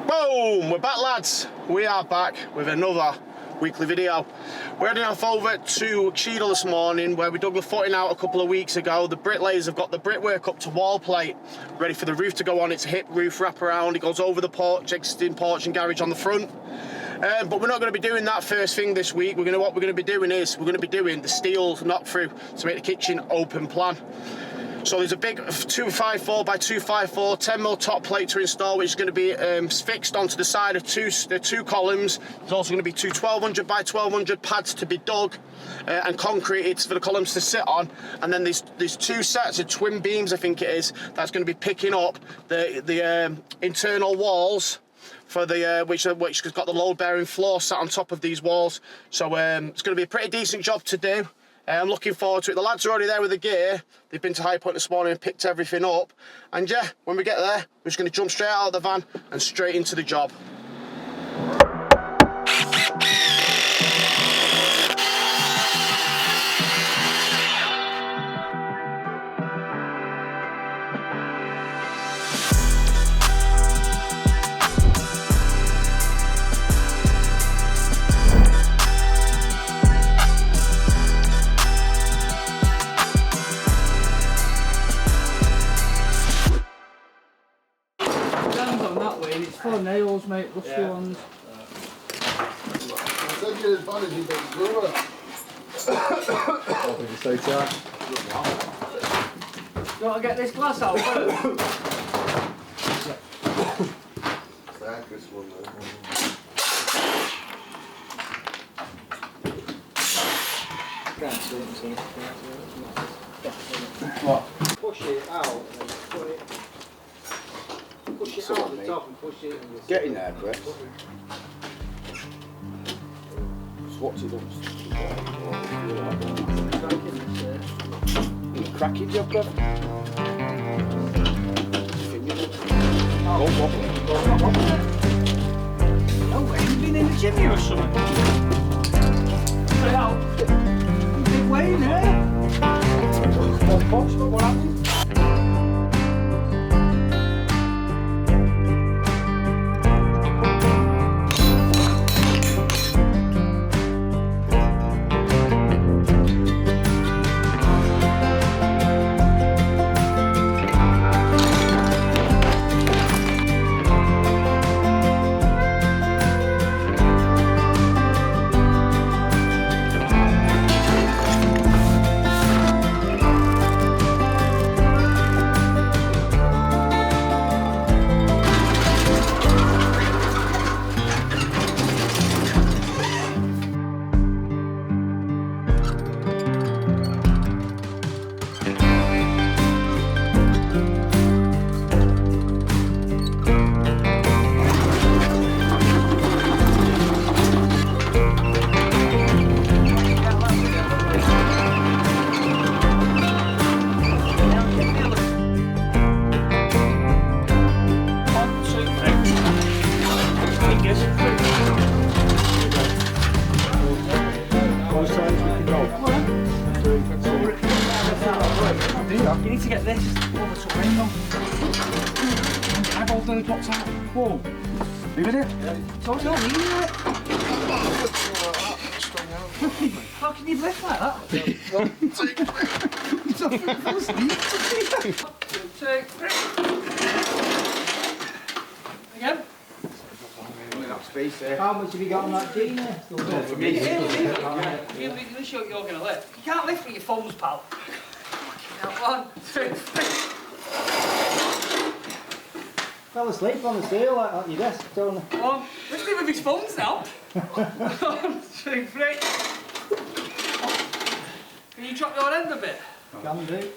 Boom! We're back, lads. We are back with another weekly video. We're heading off over to Cheadle this morning where we dug the footing out a couple of weeks ago. The bricklayers have got the brickwork up to wall plate, ready for the roof to go on. It's a hip roof wraparound. It goes over the porch, existing porch and garage on the front. But we're not going to be doing that first thing this week. What we're going to be doing is we're going to be doing the steel knock through to make the kitchen open plan. So there's a big 254 by 254 10mm top plate to install, which is going to be fixed onto the side of two columns. There's also going to be two 1200 by 1200 pads to be dug and concreted for the columns to sit on. And then there's two sets of twin beams, I think it is, that's going to be picking up the internal walls for the which has got the load-bearing floor sat on top of these walls. So it's going to be a pretty decent job to do. I'm looking forward to it. The lads are already there with the gear. They've been to High Point this morning and picked everything up. And yeah, when we get there, we're just going to jump straight out of the van and straight into the job. It's full of nails, mate, rusty ones. I said you're as bad as you don't grow it. What did you say to that? You want to get this glass out? Back this one though. What? Push it out and put it. Push it out the top and push it in. Get in there, Brett. Swatch it up. Cracking job, Brett. Oh, have you been in the gym or something? Put it out. Big way in here. What happened? You need to get this over to the window. I've all done the box out. Whoa. You with it? Yeah. So you don't need it. How can you lift like that? Take 3. Again. How much have you got on that genie? For me. You show you're going to lift. You can't lift with your thumbs, pal. 1, 2, 3. Fell asleep on the steel like your desk, don't I? One. Lift it with his thumbs now. 1, 2, 3. Can you drop your end a bit? Can do.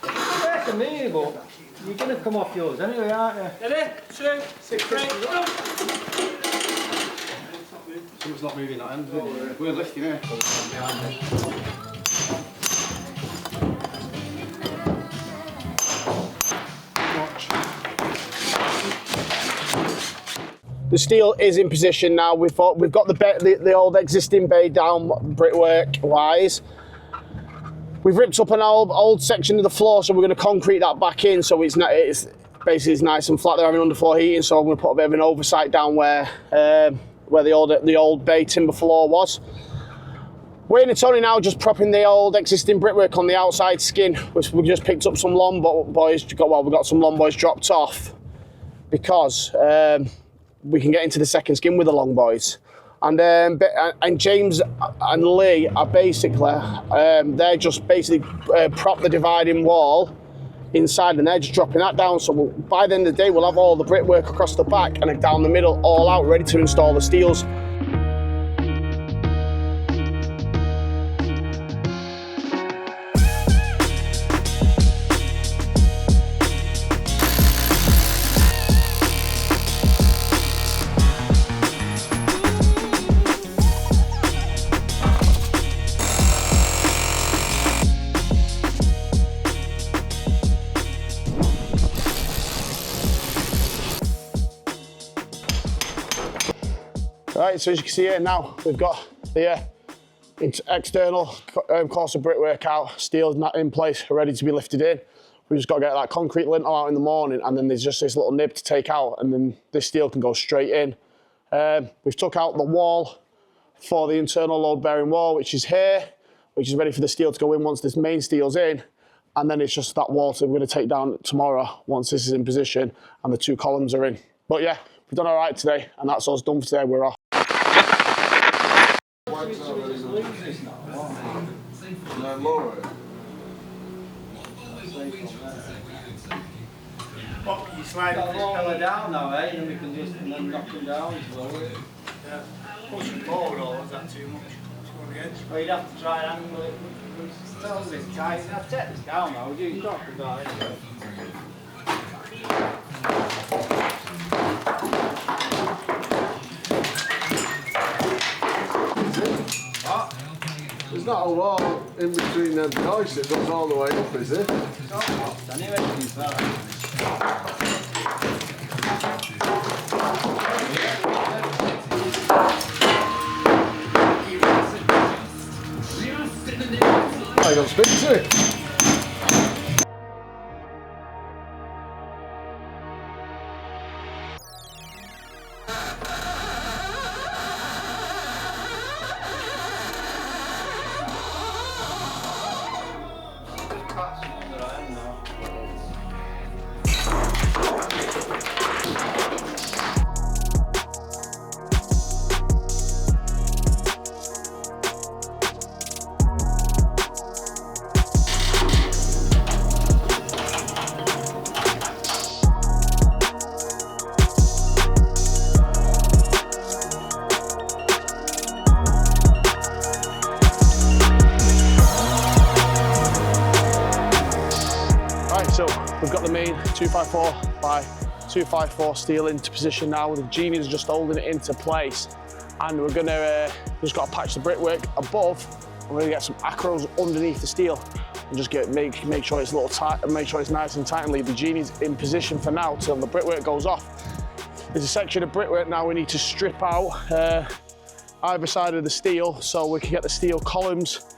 Yeah, to me, but you're going to come off yours anyway, aren't you? Ready? 2, 3. Something's not moving that end. We're lifting here. The steel is in position now. We've got the old existing bay down brickwork wise. We've ripped up an old section of the floor, so we're going to concrete that back in, so it's basically it's nice and flat. They're having underfloor heating, so I'm going to put a bit of an oversight down where the old bay timber floor was. Wayne and Tony now just propping the old existing brickwork on the outside skin, which we just picked up some lawn boys. We got some lawn boys dropped off because we can get into the second skin with the long boys. And James and Lee are basically they're just basically prop the dividing wall inside, and they're just dropping that down. So by the end of the day, we'll have all the brickwork across the back and down the middle, all out, ready to install the steels. Right, so as you can see here now, we've got the external course of brickwork out, steel's not in place, ready to be lifted in. We've just got to get that concrete lintel out in the morning, and then there's just this little nib to take out, and then this steel can go straight in. We've took out the wall for the internal load-bearing wall, which is here, which is ready for the steel to go in once this main steel's in, and then it's just that wall that we're going to take down tomorrow once this is in position and the two columns are in. But yeah, we've done all right today, and that's us done for today. We're off. You slide the propeller down now, eh? And we can just knock them down. Yeah. Pushing forward, or is that too much? Well, you'd have to try and angle it. Tell this guy, you'd have to take this down now, would you? You'd have to do that anyway. There's not a wall in between them joists that goes all the way up, is it? Anyway, it's that. I don't speak to it. So we've got the main 254 by 254 steel into position now. The Genie's just holding it into place, and we're gonna just got to patch the brickwork above. We're gonna get some acros underneath the steel and just make sure it's a little tight and make sure it's nice and tight and leave the Genie's in position for now till the brickwork goes off. There's a section of brickwork now we need to strip out either side of the steel so we can get the steel columns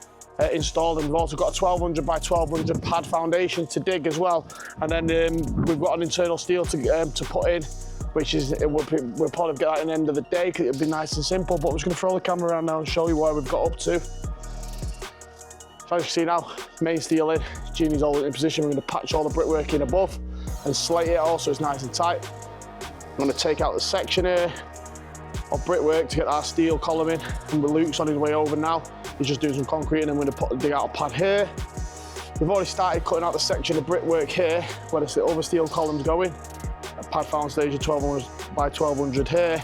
installed, and we've also got a 1200 by 1200 pad foundation to dig as well, and then we've got an internal steel to put in, which is we'll probably get that at the end of the day because it'll be nice and simple. But I'm just going to throw the camera around now and show you where we've got up to. So as you can see now, main steel in, Genie's all in position. We're going to patch all the brickwork in above and slate it all so it's nice and tight. I'm going to take out the section here of brickwork to get our steel column in, and Luke's on his way over now. He's just doing some concrete, and then we're going to dig out a pad here. We've already started cutting out the section of brickwork here where the other steel columns going. A pad foundation 1200 by 1200 here,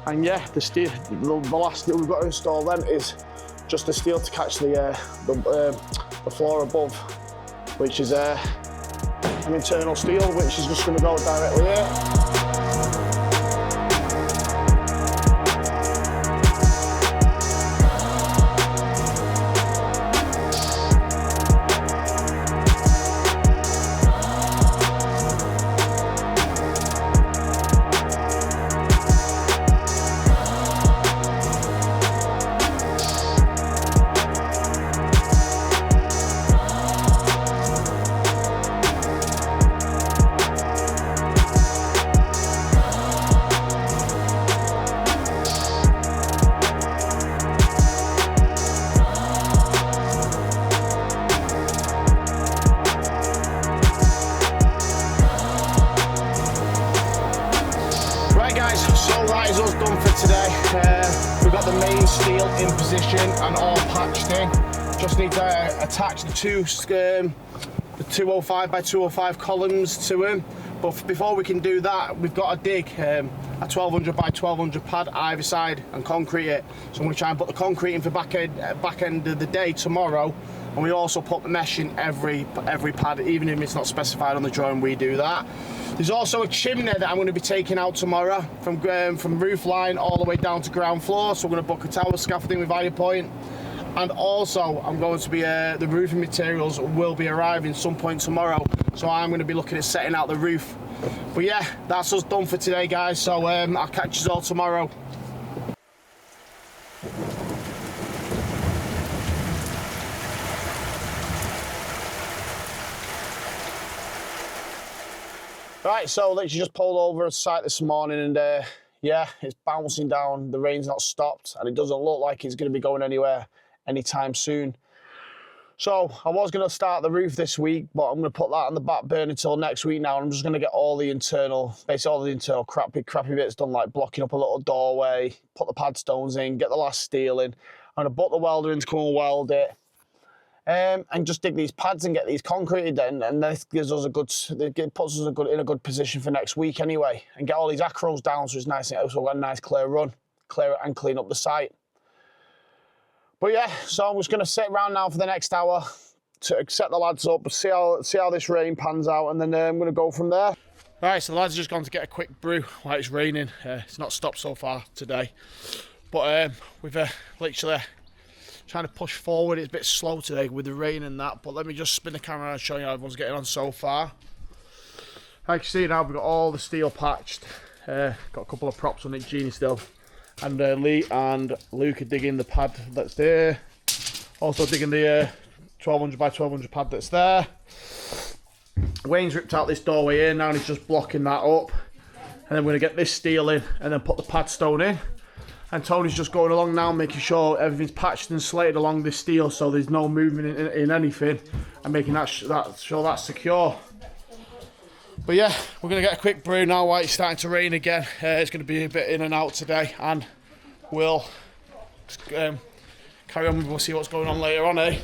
and yeah, the last steel we've got to install then is just the steel to catch the floor above, which is an internal steel, which is just going to go directly here. So that is us done for today. We've got the main steel in position and all patched in. Just need to attach the 205 by 205 columns to them. But before we can do that, we've got to dig a 1200 by 1200 pad either side and concrete it. So I'm going to try and put the concrete in for back end of the day tomorrow. And we also put the mesh in every pad, even if it's not specified on the drawing, we do that. There's also a chimney that I'm going to be taking out tomorrow from roof line all the way down to ground floor. So we're going to book a tower scaffolding with higher point. And also I'm going to be, the roofing materials will be arriving some point tomorrow. So I'm going to be looking at setting out the roof. But yeah, that's us done for today, guys. So I'll catch you all tomorrow. Right, so literally just pulled over a site this morning and yeah, it's bouncing down, the rain's not stopped and it doesn't look like it's going to be going anywhere anytime soon. So I was going to start the roof this week, but I'm going to put that on the back burner until next week now. And I'm just going to get all the internal, basically all the internal crappy bits done, like blocking up a little doorway, put the pad stones in, get the last steel in. I'm going to book the welder in to come and weld it. And just dig these pads and get these concreted in, and this gives us puts us in a good position for next week anyway, and get all these acros down so it's nice and so we've got a nice clear run, clear it and clean up the site. But yeah, so I'm just going to sit around now for the next hour to set the lads up, see how this rain pans out, and then I'm going to go from there. Right, so the lads have just gone to get a quick brew while it's raining. It's not stopped so far today, but we've literally trying to push forward. It's a bit slow today with the rain and that, but let me just spin the camera and show you how everyone's getting on so far. Like you see now, we've got all the steel patched, got a couple of props on it, Genie still, and Lee and Luke are digging the pad that's there, also digging the 1200 by 1200 pad that's there. Wayne's ripped out this doorway here now and he's just blocking that up, and then we're going to get this steel in and then put the pad stone in. And Tony's just going along now, making sure everything's patched and slated along this steel, so there's no movement in anything, and making sure that's secure. But yeah, we're going to get a quick brew now while it's starting to rain again. It's going to be a bit in and out today, and we'll carry on. We'll see what's going on later on, eh?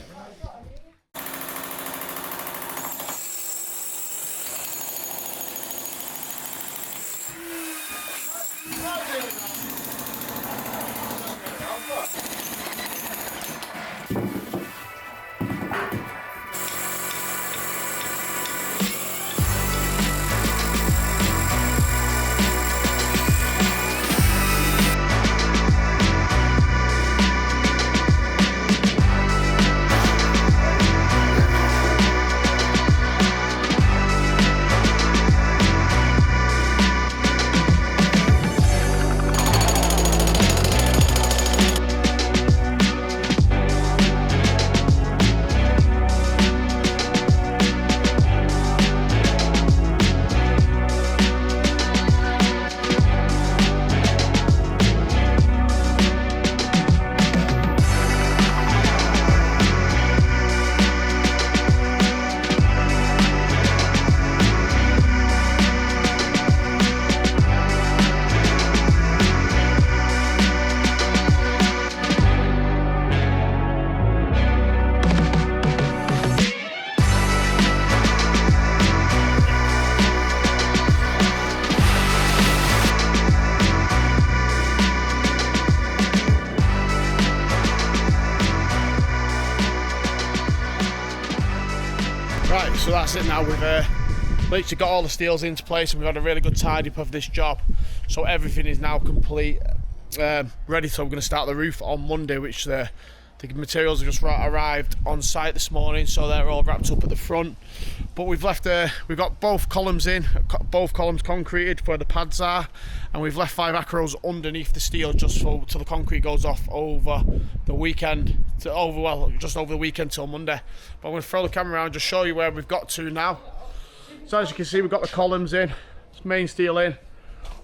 Right, so that's it now. We've literally got all the steels into place and we've had a really good tidy up of this job. So everything is now complete, ready. So we're going to start the roof on Monday, which the materials have just arrived on site this morning, so they're all wrapped up at the front. But we've got both columns in, both columns concreted where the pads are, and we've left 5 acros underneath the steel just till the concrete goes off over the weekend, just over the weekend till Monday. But I'm going to throw the camera around and just show you where we've got to now. So as you can see, we've got the columns in, main steel in,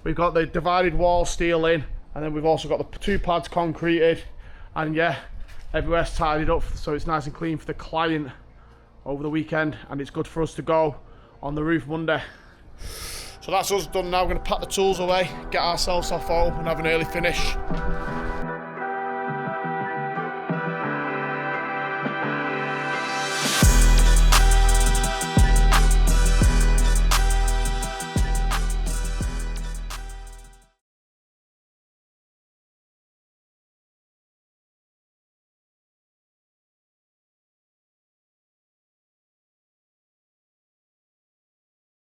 we've got the divided wall steel in, and then we've also got the 2 pads concreted, and yeah, everywhere's tidied up so it's nice and clean for the client over the weekend, and it's good for us to go on the roof Monday. So So that's us done now. We're going to pack the tools away, get ourselves off home and have an early finish.